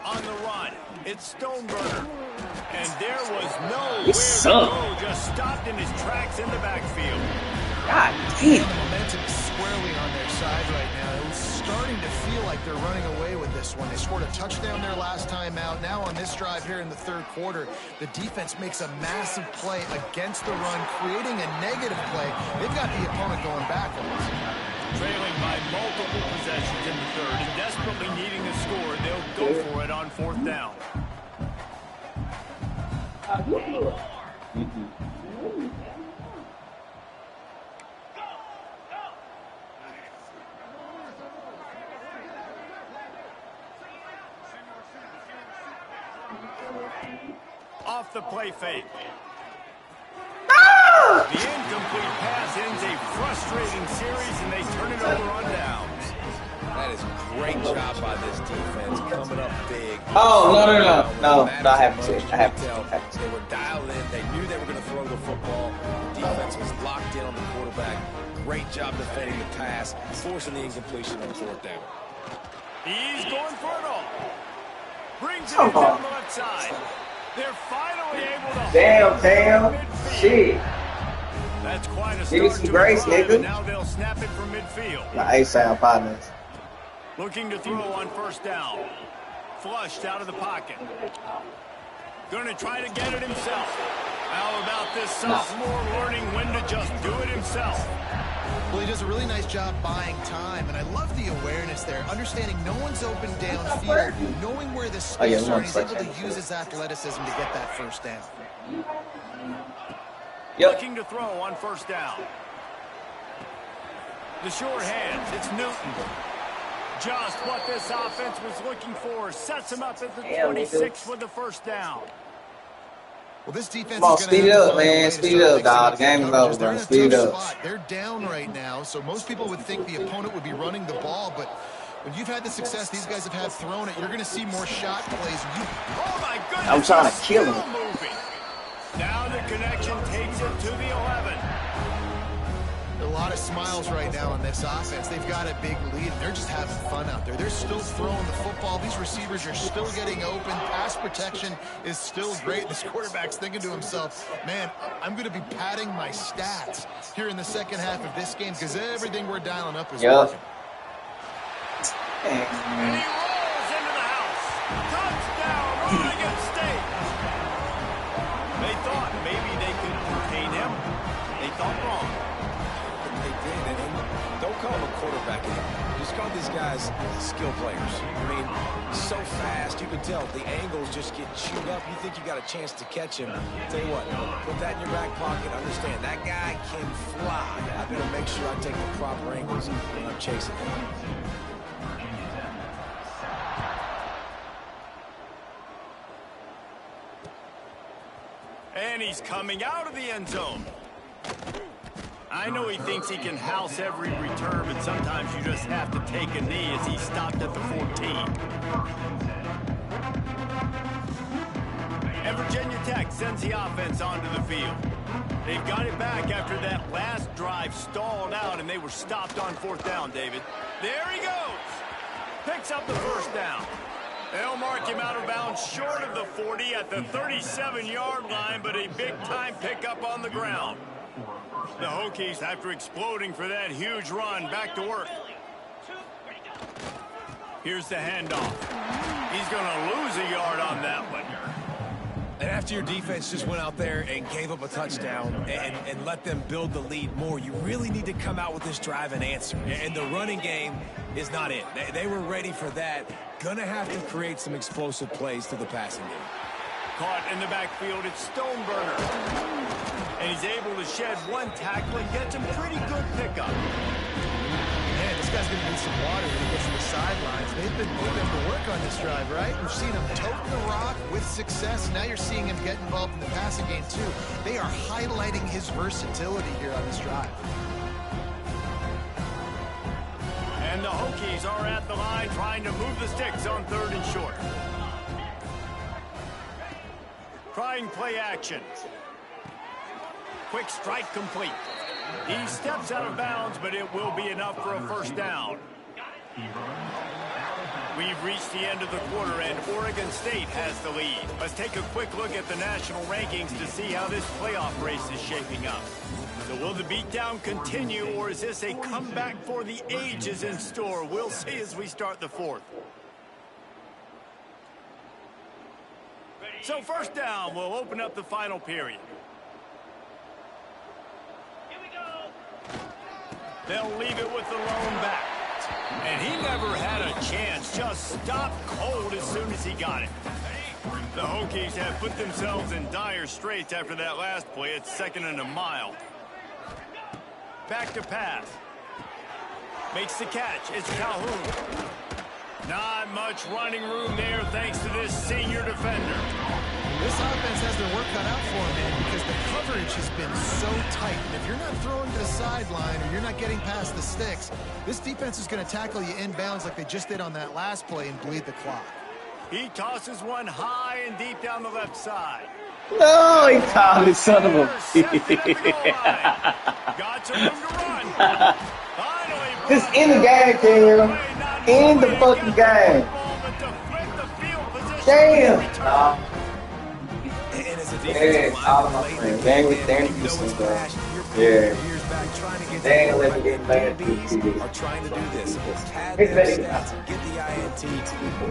On the run, it's Stoneburner. And there was nowhere to go, just stopped in his tracks in the backfield. God damn. The momentum is squarely on their side right now. It was starting to feel like they're running away with this one. They scored a touchdown their last time out. Now on this drive here in the third quarter, the defense makes a massive play against the run, creating a negative play. They've got the opponent going backwards. Trailing by multiple possessions in the third and desperately needing a score, they'll go for it on fourth down. Off the play fake. The incomplete pass ends a frustrating series, and they turn it over on downs. That is a great job by this defense, coming up big. Oh, no, I haven't seen it. I haven't seen it. They were dialed in. They knew they were going to throw the football. The defense was locked in on the quarterback. Great job defending the pass, forcing the incompletion on fourth down. He's going for it all. Brings it in down the left side. They're finally able to... Damn. Shit. That's quite a Give me start some to grace, the drive, nigga. and now they'll snap it from midfield. My A-Sound partners. Looking to throw on first down. Flushed out of the pocket. Going to try to get it himself. How about this sophomore learning when to just do it himself? Well, he does a really nice job buying time, and I love the awareness there, understanding no one's open downfield, knowing where the space are, and he's able to use his athleticism to get that first down. Looking to throw on first down. The short hands, it's Newton. Just what this offense was looking for. Sets him up at the 26 with the first down. Well, this defense Come on, is gonna speed have up, to find a man. way to Speed start up, dog. The mixing game is up over, They're bro. in a Speed tough up. spot. They're down right now, so most people would think the opponent would be running the ball, but when you've had the success these guys have had throwing it, you're going to see more shot plays. Oh, my goodness. I'm trying to kill him. Moving. Now the connection takes it to the 11. A lot of smiles right now on this offense. They've got a big lead, and they're just having fun out there. They're still throwing the football. These receivers are still getting open. Pass protection is still great. This quarterback's thinking to himself, man, I'm going to be padding my stats here in the second half of this game because everything we're dialing up is working. And he rolls into the house. Touchdown, Oregon State. They thought maybe they could contain him. They thought wrong. They did, and don't call them a quarterback anymore. Just call these guys skill players. I mean, so fast, you can tell the angles just get chewed up. You think you got a chance to catch him. Tell you what, put that in your back pocket. Understand, that guy can fly. I better make sure I take the proper angles when I'm chasing him. And he's coming out of the end zone. I know he thinks he can house every return, but sometimes you just have to take a knee as he stopped at the 14. And Virginia Tech sends the offense onto the field. They've got it back after that last drive stalled out, and they were stopped on 4th down, David. There he goes. Picks up the 1st down. They'll mark him out of bounds short of the 40 at the 37-yard line, but a big-time pickup on the ground. The Hokies, after exploding for that huge run, back to work. Here's the handoff. He's going to lose a yard on that one. And after your defense just went out there and gave up a touchdown and let them build the lead more, you really need to come out with this drive and answer. And the running game is not it. They were ready for that. Gonna have to create some explosive plays to the passing game. Caught in the backfield, it's Stoneburner. And he's able to shed one tackle and get some pretty good pickup. Man, this guy's going to need some water when he gets to the sidelines. They've been putting him to work on this drive, right? We've seen him toting the rock with success. Now you're seeing him get involved in the passing game, too. They are highlighting his versatility here on this drive. And the Hokies are at the line trying to move the sticks on 3rd and short. Trying play action. Quick strike complete. He steps out of bounds, but it will be enough for a 1st down. We've reached the end of the quarter, and Oregon State has the lead. Let's take a quick look at the national rankings to see how this playoff race is shaping up. So will the beatdown continue, or is this a comeback for the ages in store? We'll see as we start the 4th. So 1st down will open up the final period. They'll leave it with the lone back. And he never had a chance, just stopped cold as soon as he got it. The Hokies have put themselves in dire straits after that last play. It's 2nd and a mile. Back to pass. Makes the catch. It's Calhoun. Not much running room there thanks to this senior defender. This offense has their work cut out for them, man, because the coverage has been so tight. And if you're not throwing to the sideline or you're not getting past the sticks, this defense is going to tackle you inbounds like they just did on that last play and bleed the clock. He tosses one high and deep down the left side. No, he caught his son of a Got some room to run. Finally, just in the game, Cam. In the fucking game. Damn. Yeah, all my friends. Dang with Danny Houston, bro. Yeah. They ain't let me get mad. Are trying to do this. Pad their stats, get the INT.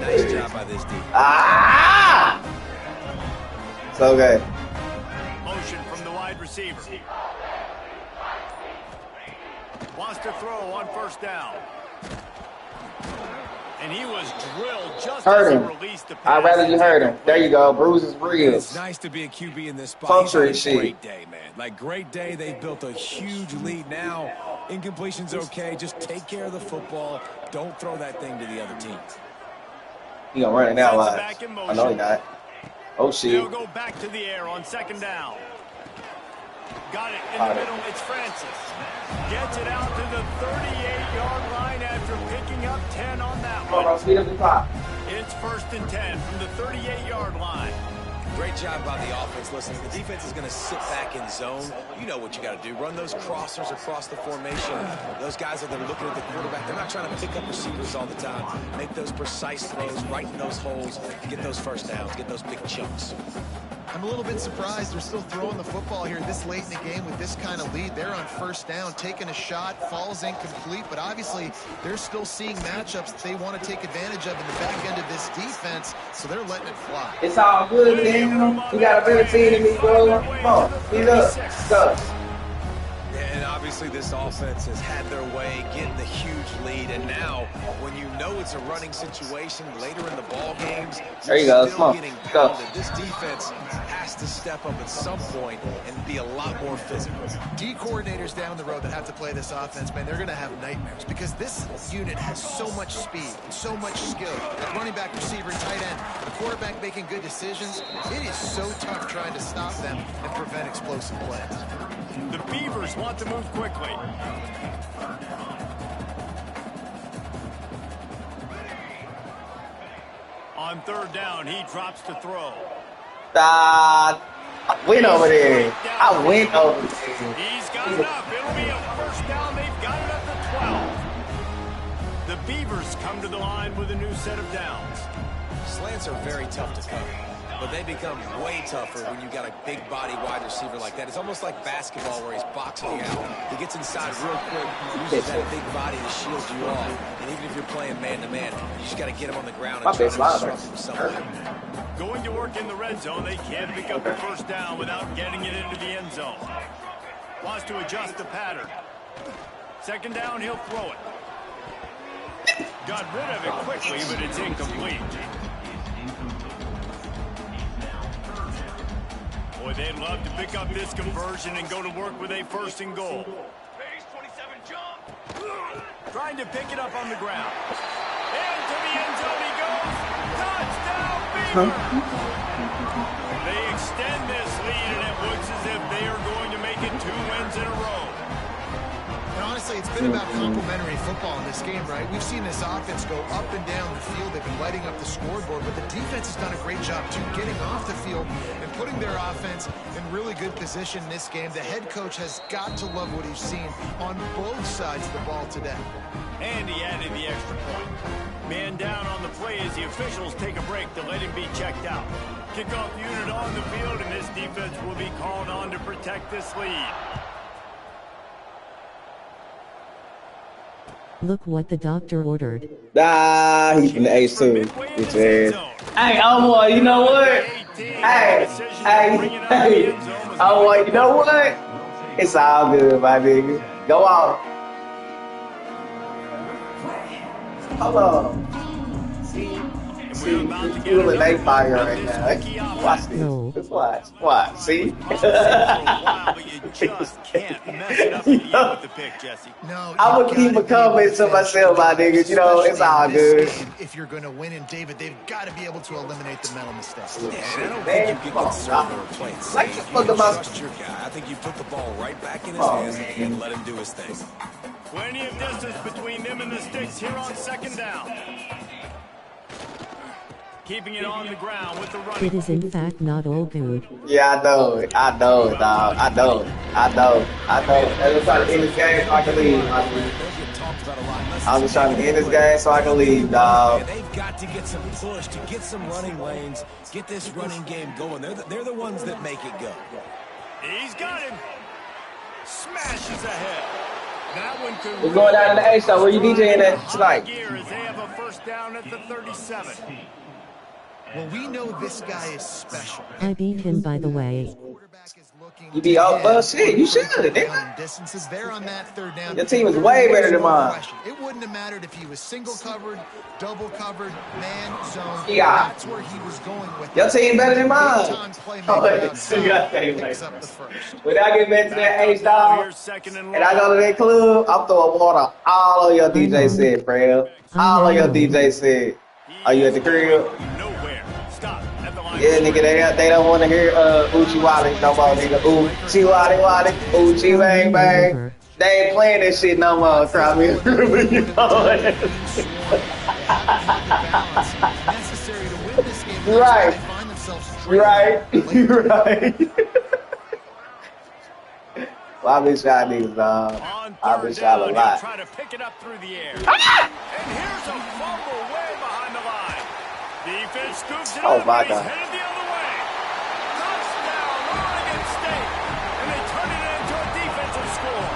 Nice job by this team. Ah! So good. Motion from the wide receiver. Wants to throw on 1st down. And he was drilled just as he released the pass. I'd rather you hurt him. There you go. Bruises real. It's nice to be a QB in this spot. He's had a great day, man. Like, great day. They've built a huge lead now. Incompletion's okay. Just take care of the football. Don't throw that thing to the other team. He gonna run it now live. I know he not. Oh, shit. He'll go back to the air on 2nd down. Got it in the middle. It's Francis. Gets it out to the 38-yard line after picking up 10 on that one. Speed up the clock. It's 1st and 10 from the 38-yard line. Great job by the offense. Listen, the defense is going to sit back in zone. You know what you got to do. Run those crossers across the formation. Those guys that are looking at the quarterback, they're not trying to pick up receivers all the time. Make those precise throws, right in those holes, to get those first downs, get those big chunks. I'm a little bit surprised they're still throwing the football here this late in the game with this kind of lead. They're on first down, taking a shot, falls incomplete, but obviously they're still seeing matchups that they want to take advantage of in the back end of this defense, so they're letting it fly. It's all good, man. You got a better team than me, bro. Come on, beat up. Go. And obviously this offense has had their way, getting the huge lead, and now when you know it's a running situation later in the ball games, there you go. Come on, go. This defense has to step up at some point and be a lot more physical. D coordinators down the road that have to play this offense, man, they're going to have nightmares because this unit has so much speed and so much skill. At running back, receiver, and tight end, the quarterback making good decisions. It is so tough trying to stop them and prevent explosive plays. The Beavers want to move quickly. On third down, he drops to throw. I went over there. I went over there. He's got enough. It'll be a first down. They've got it at the 12. The Beavers come to the line with a new set of downs. Slants are very tough to cover, but they become way tougher when you got a big body wide receiver like that. It's almost like basketball where he's boxing out. He gets inside real quick, uses that big body to shield you off. And even if you're playing man-to-man, you just got to get him on the ground and try to disrupt him somewhere. Going to work in the red zone, they can't pick up the first down without getting it into the end zone. Wants to adjust the pattern. Second down, he'll throw it. Got rid of it quickly, but it's incomplete. Boy, they'd love to pick up this conversion and go to work with a first and goal. Trying to pick it up on the ground. Into the end zone he goes. Touchdown, Beaver! They extend this lead, and it looks as if they are going to make it 2 wins in a row. And honestly, it's been about complementary football in this game, right? We've seen this offense go up and down the field. They've been lighting up the scoreboard, but the defense has done a great job, too, getting off the field and putting their offense in really good position in this game. The head coach has got to love what he's seen on both sides of the ball today. And he added the extra point. Man down on the play as the officials take a break to let him be checked out. Kickoff unit on the field, and this defense will be called on to protect this lead. Look what the doctor ordered. He's from the H too. Hey, boy, you know what? Hey, oh boy, you know what? It's all good, my nigga. Go off. Hold on. See, you're feeling that fire right now. Watch this. No. Just watch. See? No, I'm gonna keep a comment to myself, my niggas. You know, it's all good. If you're going to win in David, they've got to be able to eliminate the mental mistakes. And I don't think you get concerned or playing safe. You trust your guy. I think you put the ball right back in his hands and let him do his thing. Plenty of distance between them and the sticks here on second down. Keeping it on the ground with the running. It is in fact not all good. Yeah, I know it, dog. I know. I'm just trying to end this game so I can leave. I'm just trying to end this game so I can leave, dog. And they've got to get some push, to get some running lanes, get this running game going. They're the ones that make it go. He's got him. Smashes ahead. That one could. We're going down to the H, though. Where you DJing at tonight? Gear as they have a first down at the 37. Well, we know this guy is special. I beat him, by the way. You be out, shit. You should, nigga. Distances there on that third down. Your team is way better than mine. It wouldn't have mattered if he was single covered, double covered, man zone. Yeah. That's where he was going with. Your team better than mine. When I get back to that H, dog, and I go to that club, I'm throwing water all on your DJ set, Fred. All on your DJ set. Are you at the crib? Yeah, nigga, they don't want to hear Uchi Wally no more, nigga. Uchi Wally, Uchi Bang Bang. They ain't playing that shit no more, crowd me. Right. You're right. You're right. Well, I miss y'all niggas, dog. I miss y'all a lot. Try to pick it up through the air. And here's a fumble way behind the line. Defense scoops it up. Oh, my God. Headed the other way. Touchdown, Oregon State. And they turn it into a defensive score.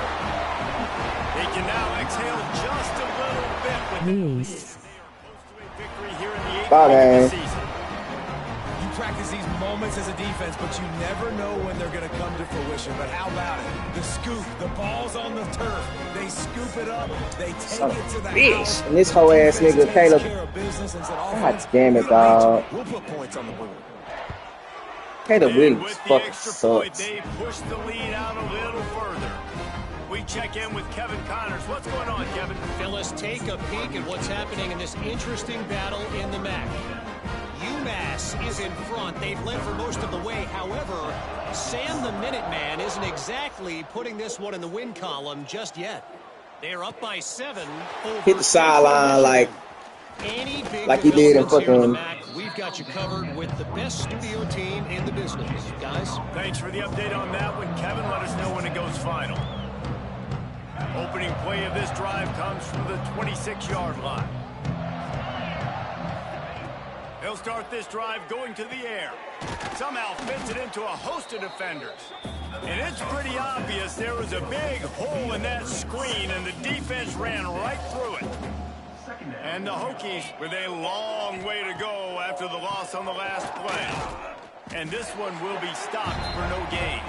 They can now exhale just a little bit with Nice. victory here in the 8th week of the season. You practice these moments as a defense, but you never know when they're going to come to fruition. But how about it? The scoop, the ball's on the turf. They scoop it up. They take it to the house. And this whole ass nigga, Caleb. God damn it, dog. We'll put points on the board. Caleb And Williams with the fucking extra point, sucks. they push the lead out a little further. We check in with Kevin Connors. What's going on, Kevin? Fellas, take a peek at what's happening in this interesting battle in the MAC. UMass is in front. They've led for most of the way. However, Sam the Minuteman isn't exactly putting this one in the win column just yet. They're up by 7. Hit the sideline like he did in fucking. We've got you covered with the best studio team in the business, guys. Thanks for the update on that one, Kevin. Let us know when it goes final. Opening play of this drive comes from the 26-yard line. He'll start this drive going to the air. Somehow fits it into a host of defenders. And it's pretty obvious there was a big hole in that screen, and the defense ran right through it. And the Hokies with a long way to go after the loss on the last play. And this one will be stopped for no gain.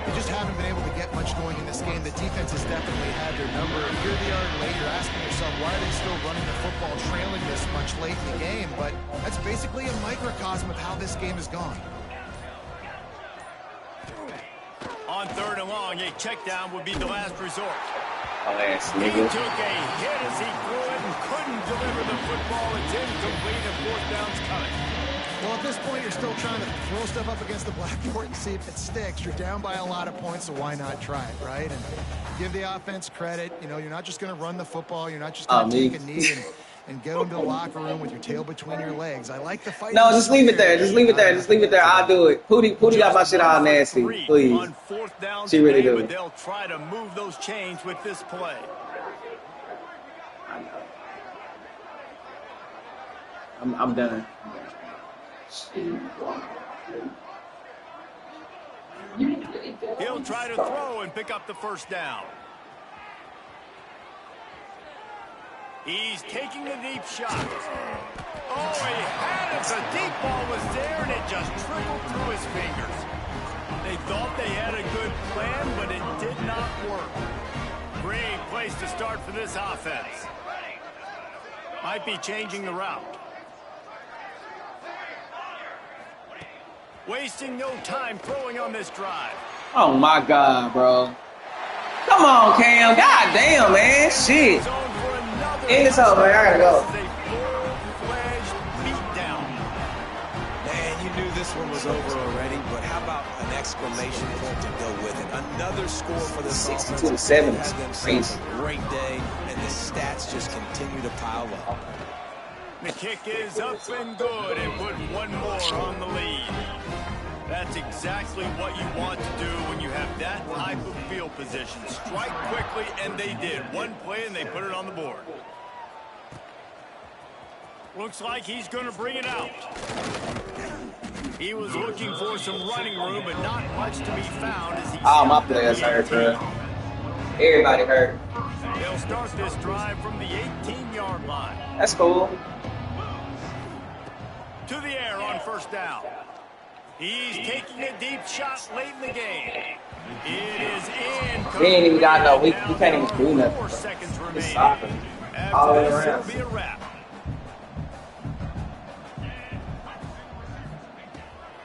They just haven't been able to get much going in this game. The defense has definitely had their number. Here they are late. You're asking yourself, why are they still running the football trailing this much late in the game? But that's basically a microcosm of how this game has gone. On 3rd and long, a check down would be the last resort. Oh, ass He nigga. took a hit as he threw it and couldn't deliver the football. It's incomplete and 4th down's coming. Well, at this point, you're still trying to throw stuff up against the blackboard and see if it sticks. You're down by a lot of points, so why not try it, right? And give the offense credit. You know, you're not just going to run the football. You're not just going to take a knee and go into the locker room with your tail between your legs. I like the fight. No, just leave it there. Just leave it there. Just leave it there. I'll do it. Pootie got my shit all nasty. Please. On 4th down She really today, do. but they'll try to move those chains with this play. I'm done. He'll try to throw and pick up the 1st down. He's taking a deep shot. Oh, he had it. The deep ball was there, and it just trickled through his fingers. They thought they had a good plan, but it did not work. Great place to start for this offense. Might be changing the route. Wasting no time throwing on this drive. Oh my God, bro. Come on, Cam. God damn, man. Shit. End this up, man. I gotta go. Man, you knew this one was over already, but how about an exclamation point to go with it? Another score for this 62 to 7. Had themselves a great day, and the stats just continue to pile up. The kick is up and good, and put one more on the lead. That's exactly what you want to do when you have that type of field position. Strike quickly, and they did. One play, and they put it on the board. Looks like he's going to bring it out. He was looking for some running room, but not much to be found as he... Oh, my players hurt, bro. Everybody hurt. They'll start this drive from the 18-yard line. That's cool. To the air on 1st down. He's taking a deep shot late in the game. It is in. We ain't even got no. We can't even do nothing. 4 seconds It's remaining. soccer. All the way After this, around. it'll be a wrap.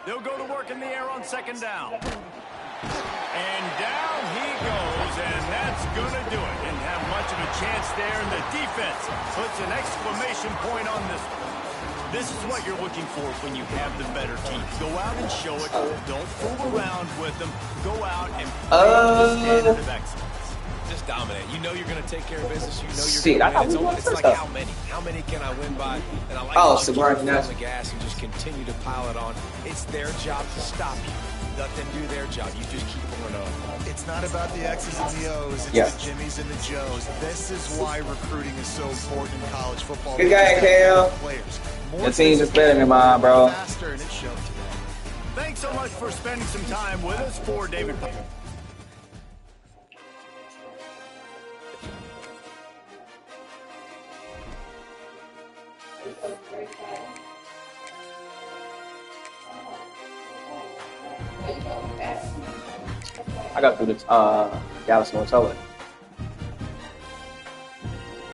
They'll go to work in the air on 2nd down. And down he goes, and that's going to do it. Didn't have much of a chance there, and the defense puts an exclamation point on this one. This is what you're looking for when you have the better team. Go out and show it. Don't fool around with them. Go out and play the standard of excellence. Just dominate. You know you're going to take care of business. You know you're Shit, I thought going we to win. won It's first like though. how many can I win by? And I like Oh, to keep Saguaro, your foot on yes. the gas and just continue to pile it on. It's their job to stop you. Let them do their job. You just keep pouring on. It's not about the X's and the O's. It's Yeah. the Jimmies and the Joes. This is why recruiting is so important in college football. Good game, Cam. Your team is better than mine, bro. Faster, and it showed today. Thanks so much for spending some time with us. For David. I got through the Dallas North Tower.